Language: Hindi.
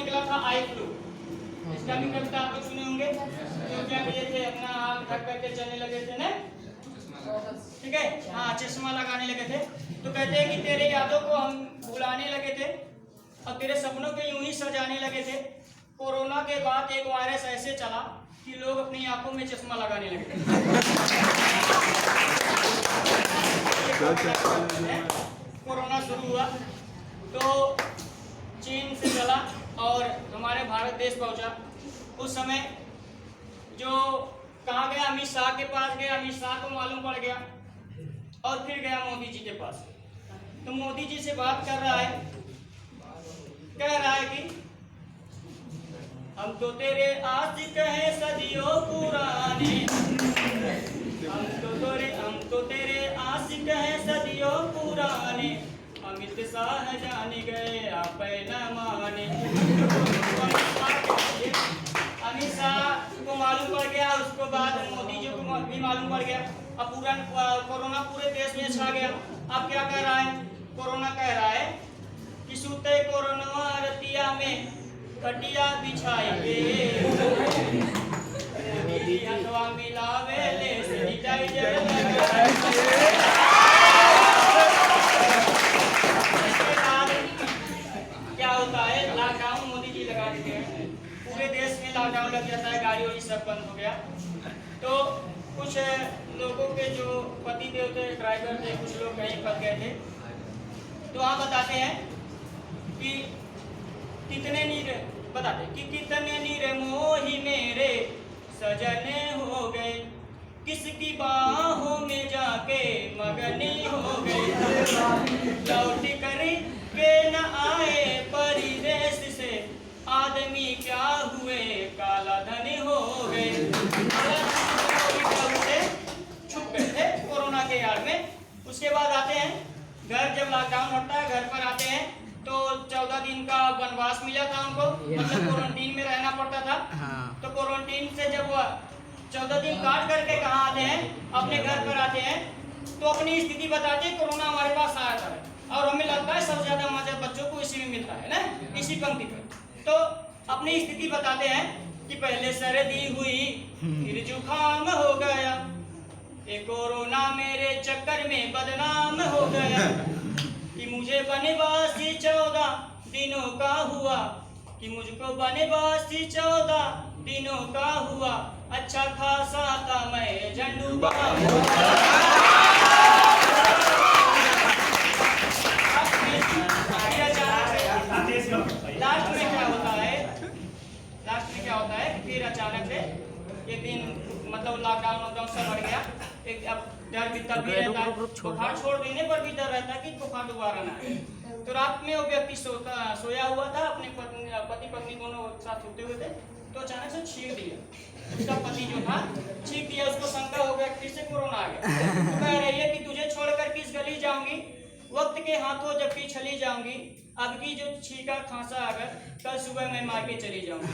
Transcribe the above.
निकला था आई फ्लू, इसका भी कविता आप लोग सुने होंगे। तो क्या किए थे, अपना हाथ ढक करके चलने लगे थे ना, ठीक है, हाँ चश्मा लगाने लगे थे। तो कहते हैं कि तेरे यादों को हम भुलाने लगे थे और तेरे सपनों के यूं ही सजाने लगे थे। कोरोना के बाद एक वायरस ऐसे चला कि लोग अपनी आंखों में चश्मा लगाने लगे थे। कोरोना शुरू हुआ तो चीन से चला और हमारे भारत देश पहुंचा। उस समय जो कहाँ गया, अमित शाह के पास गया। अमित शाह को मालूम पड़ गया और फिर गया मोदी जी के पास। तो मोदी जी से बात कर रहा है, कह रहा है कि हम तो तेरे आशिक हैं सदियों पुराने, हम तो तेरे आशिक हैं सदियों पुराने, अमित शाह जान गए आप न माने। अमित शाह को मालूम पड़ गया, उसको बाद मोदी जी को भी मालूम पड़ गया। अब पूरा कोरोना पूरे देश में छा गया। अब क्या कह रहा है, कोरोना कह रहा है कि सूते कोरोना रतिया में खटिया बिछाएंगे, हथवा मिलावे ले सैनिटाइजर क्या होता है, लॉकडाउन मोदी जी लगा देते हैं, पूरे देश में लॉकडाउन लग जाता है, गाड़ी वाड़ी सब बंद हो गया। तो कुछ लोगों के जो पति देव थे, ड्राइवर थे, कुछ लोग कहीं फंस गए थे। तो आप बताते हैं कि कितने नीर बताते कि कितने नीर मोही मेरे सजने हो गए, किसकी बाहों में जाके मगनी हो गए, लौट कर के न आए परिदेश से, आदमी क्या हुए काला धनी हो गए। छुप गए थे कोरोना के यार में। उसके बाद आते हैं घर, जब लॉकडाउन हटता है घर पर आते हैं तो 14 दिन का वनवास मिला था उनको, मतलब क्वारंटीन में रहना पड़ता था। तो क्वारंटीन से जब 14 दिन काट करके कहाँ आते हैं, अपने घर पर आते हैं, तो अपनी स्थिति बताते हैं कोरोना हमारे पास आया था और हमें लगता है सबसे ज्यादा मजा बच्चों को इसी में मिलता है ना, इसी पंक्ति पर। तो अपनी स्थिति बताते हैं कि पहले सर्दी हुई फिर जुकाम हो गया, ये कोरोना मेरे चक्कर में बदनाम हो गया, कि मुझे वनवासी 14 दिनों का हुआ, कि मुझको वनवासी 14 दिनों का हुआ, अच्छा खासा था मैं झंडू लास्ट में क्या होता है, फिर अचानक से एक दिन मतलब लॉकडाउन सब बढ़ गया। एक अब डर भी तब भी रहता है, बुखार छोड़ देने पर भी डर रहता है कि बुखार दोबारा ना आए। तो रात में वो व्यक्ति सोया हुआ था, अपने पति पत्नी दोनों साथ सोते हुए थे, तो अचानक से छींक दिया। उसका पति जो था छींक दिया, उसको शंका हो गया फिर से कोरोना आ गया। तो कह रही है कि तुझे छोड़कर किस गली जाऊंगी, वक्त के हाथों जबकि चली जाऊंगी, अब की जो छींका खांसा अगर कल सुबह मैं मार के चली जाऊंगी।